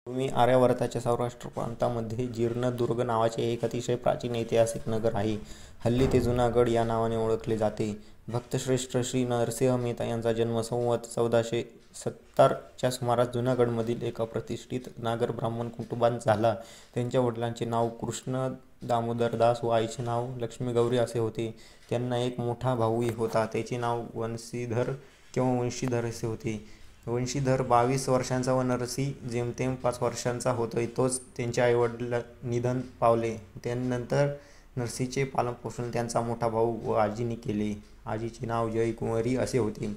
पूर्वी आर्यावर्ताच्या सौराष्ट्र प्रांतामध्ये जीर्णदुर्ग नावाचे एक अतिशय प्राचीन ऐतिहासिक नगर आहे. हल्ली ते जुनागड या नावाने ओळखले जाते. भक्तश्रेष्ठ श्री नरसिंह मेहता यांचा जन्म संवत 1470 च्या सुमारास जुनागडमधील एका प्रतिष्ठित नागर ब्राह्मण कुटुंबात झाला. त्यांच्या वडिलांचे नाव कृष्ण दामोदरदास व आईचे नाव लक्ष्मीगौरी असे होते. त्यांना एक मोठा भाऊही होता. त्याचे नाव वंशीधर किंवा वंशीधर असे होते. वंशीधर 22 वर्षांचा व नरसी जेमतेम 5 वर्षांचा होता. तोच त्यांच्या आईवडील निधन पावले. त्यानंतर नरसीचे पालनपोषण त्यांचा मोठा भाऊ व आजीने केले. आजीचे नाव जयकुंवरी असे होते.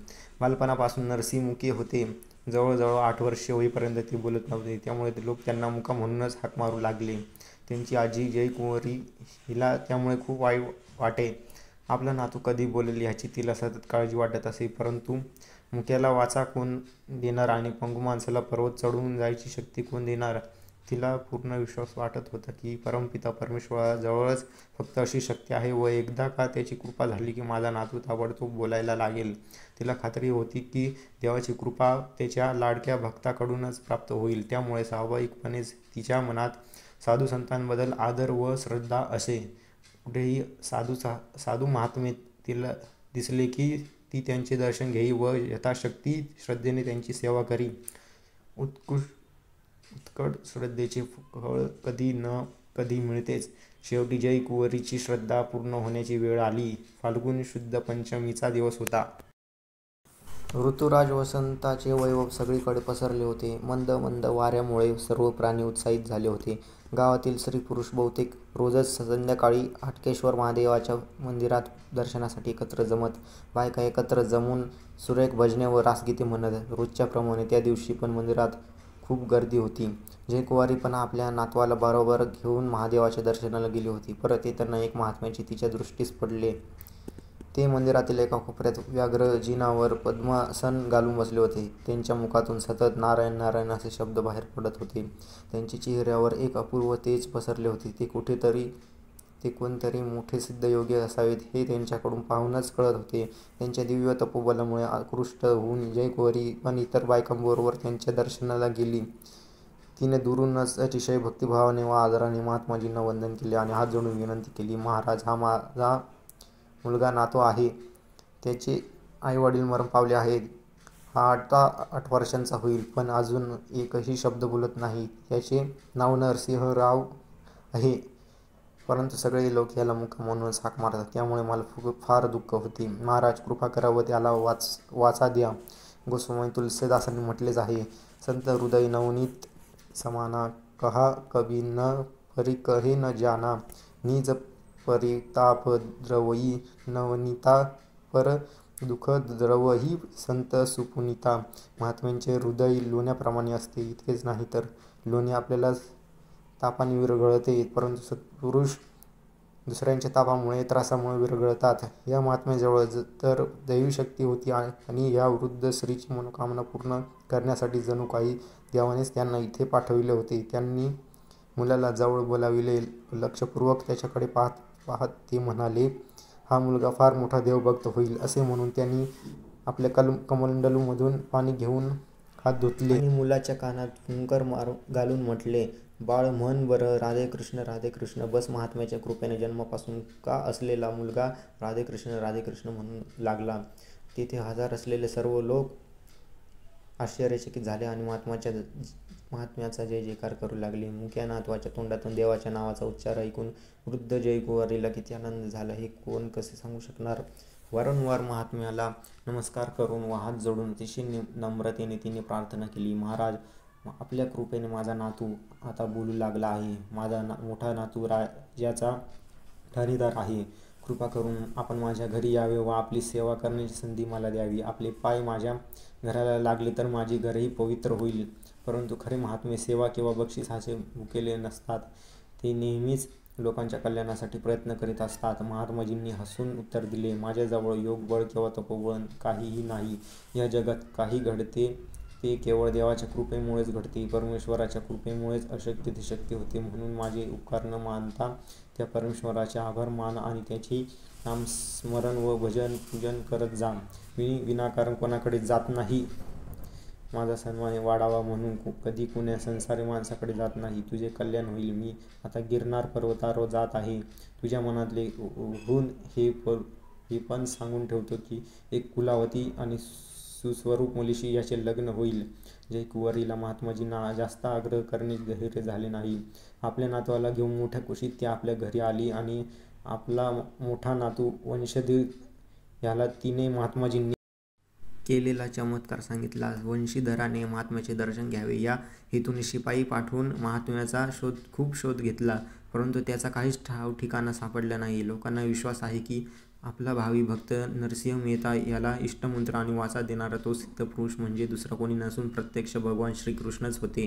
बालपणापासून नरसी मुके होते. जवळजवळ 8 वर्षे होईपर्यंत ते बोलत नव्हते. त्यामुळे लोक त्यांना मुका म्हणूनच हाक मारू लागले. त्यांची आजी जयकुंवरी हिला त्यामुळे खूप वाईट वाटे. आपला नातू कधी बोलेल ह्याची तिला सतत काळजी वाटत असे. परंतु मुक्याला वाचा कोण देणार आणि पंगू माणसाला पर्वत चढून जायची शक्ती कोण देणार? तिला पूर्ण विश्वास वाटत होता की परमपिता परमेश्वराजवळच फक्त अशी शक्ती आहे व एकदा का त्याची कृपा झाली की माझा नातू ताबडतोब बोलायला लागेल. तिला खात्री होती की देवाची कृपा त्याच्या लाडक्या भक्ताकडूनच प्राप्त होईल. त्यामुळे स्वाभाविकपणेच तिच्या मनात साधू संतांबद्दल आदर व श्रद्धा असे. कुठेही साधू महात्मे तिला दिसले की ती त्यांचे दर्शन घेई व यथाशक्ती श्रद्धेने त्यांची सेवा करी. उत्कट श्रद्धेचे फळ कधी न कधी मिळतेच. शेवटी जयकुंवरीची श्रद्धा पूर्ण होण्याची वेळ आली. फाल्गुन शुद्ध पंचमीचा दिवस होता. ऋतुराज वसंताचे वैभव सगळीकडे पसरले होते. मंद मंद वाऱ्यामुळे सर्व प्राणी उत्साहित झाले होते. गावातील स्त्री-पुरुष बहुतेक रोजच संध्याकाळी हाटकेश्वर महादेवाच्या मंदिरात दर्शनासाठी एकत्र जमत. बायका एकत्र जमून सुरेख भजने व रासगीते म्हणत. रोजच्याप्रमाणे त्या दिवशी पण मंदिरात खूप गर्दी होती. जयकुंवरी पण आपल्या नातवाला बरोबर घेऊन महादेवाच्या दर्शनाला गेली होती. परत येताना एक महात्म्याचे तिच्या दृष्टीस पडले. ते मंदिरातील एका कोपऱ्यात व्याघ्र जिनावर पद्मासन घालून बसले होते. त्यांच्या मुखातून सतत नारायण नारायण असे शब्द बाहेर पडत होते. त्यांच्या चेहऱ्यावर एक अपूर्व तेज पसरले होते. ते कोणतरी मोठे सिद्धयोगी असावेत हे त्यांच्याकडून पाहूनच कळत होते. त्यांच्या दिव्य तपोबलामुळे आकृष्ट होऊन जयकुंवरी पण इतर बायकांबरोबर त्यांच्या दर्शनाला गेली. तिने दुरूनच अतिशय भक्तिभावाने व आदराने महात्माजींना वंदन केले आणि हात जोडून विनंती केली, महाराज, हा माझा मुलगा नातू आहे. त्याचे आईवडील मरण पावले आहेत. हा आता 8 वर्षांचा होईल, पण अजून एकही शब्द बोलत नाही. त्याचे नाव नरसिंहराव आहे. परंतु सगळे लोक याला मुका म्हणूनच हाक मारतात. त्यामुळे मला फार दुःख होते. महाराज, कृपा करा व त्याला वाचा द्या. गोस्वामी तुलसीदासांनी म्हटलेच आहे, संत हृदय नवनीत समाना, कहा कभी न परी कहे न जाना, निज परिताप द्रवई नवनीता, पर दुःख द्रवही संत सुपुनीता. महात्म्यांचे हृदय लोण्याप्रमाणे असते. इतकेच नाही तर लोणी आपल्याला तापाने विरघळते, परंतु सत्पुरुष दुसऱ्यांच्या तापामुळे त्रासामुळे विरघळतात. या महात्म्याजवळ तर दैवी शक्ती होती आणि या वृद्ध स्त्रीची मनोकामना पूर्ण करण्यासाठी जणू काही देवानेच त्यांना इथे पाठविले होते. त्यांनी मुलाला जवळ बोलाविले. लक्षपूर्वक त्याच्याकडे पाहत ते म्हणाले, हा मुलगा फार मोठा देवभक्त होईल. असे म्हणून त्यांनी आपल्या कमंडलूमधून पाणी घेऊन हात धुतले आणि मुलाच्या कानात फुंकर घालून म्हटले, बाळ, म्हण बरं, राधे कृष्ण राधे कृष्ण. बस. महात्म्याच्या कृपेने जन्मापासून का असलेला मुलगा राधे कृष्ण म्हणू लागला. तेथे हजर असलेले सर्व लोक आश्चर्यचकित झाले आणि महात्म्याचा जय जयकार करू लागले. मुक्या नातवाच्या तोंडातून देवाच्या नावाचा उच्चार ऐकून वृद्ध जयकुंवरीला किती आनंद झाला हे कोण कसे सांगू शकणार. वारंवार महात्म्याला नमस्कार करून व हात जोडून अतिशय नम्रतेने तिने प्रार्थना केली, महाराज, आपल्या कृपेने माझा नातू आता बोलू लागला आहे. माझा मोठा नातू राज्याचा ठाणेदार आहे. कृपा करून आपण माझ्या घरी यावे व आपली सेवा करण्याची संधी मला द्यावी. आपले पाय माझ्या घराला लागले तर माझे घरही पवित्र होईल. परंतु खरे महात्मे सेवा किंवा बक्षिसाचे भुकेले नसतात. ते नेहमीच लोकांच्या कल्याणासाठी प्रयत्न करीत असतात. महात्माजींनी हसून उत्तर दिले, माझ्याजवळ योगबळ किंवा तपोबळ काहीही नाही. या जगात काही घडते ते केवळ देवाच्या कृपेमुळेच घडते. परमेश्वराच्या कृपेमुळेच अशक्य ते शक्य होते. म्हणून माझे उपकार न मानता त्या परमेश्वराचे आभार मान आणि त्याचे नामस्मरण व भजन पूजन करत जा. मी विनाकारण कोणाकडे जात नाही. माझा सन्मान वाढावा म्हणून कधी कुण्या संसारी माणसाकडे जात नाही. तुझे कल्याण होईल. मी आता गिरनार पर्वतावर जात आहे. तुझ्या मनातले ऋण हे पण सांगून ठेवतो की एक कुलावती आणि सुस्वरूप मुलीशी याचे लग्न होईल. जयकुंवरीला महात्माजींना जास्त आग्रह करणे धैर्य झाले नाही. आपल्या नातवाला घेऊन मोठ्या कुशीत ती आपल्या घरी आली आणि आपला मोठा नातू वंशीधर याला तिने महात्माजींनी केलेला चमत्कार सांगितला. वंशीधराने महात्म्याचे दर्शन घ्यावे या हेतूने शिपाई पाठवून महात्म्याचा खूप शोध घेतला, परंतु त्याचा काहीच ठावठिकाणा सापडला नाही. लोकांना विश्वास आहे की आपला भावी भक्त नरसिंह मेहता याला इष्टमंत्र आणि वाचा देणारा तो सिद्धपुरुष म्हणजे दुसरा कोणी नसून प्रत्यक्ष भगवान श्रीकृष्णच होते.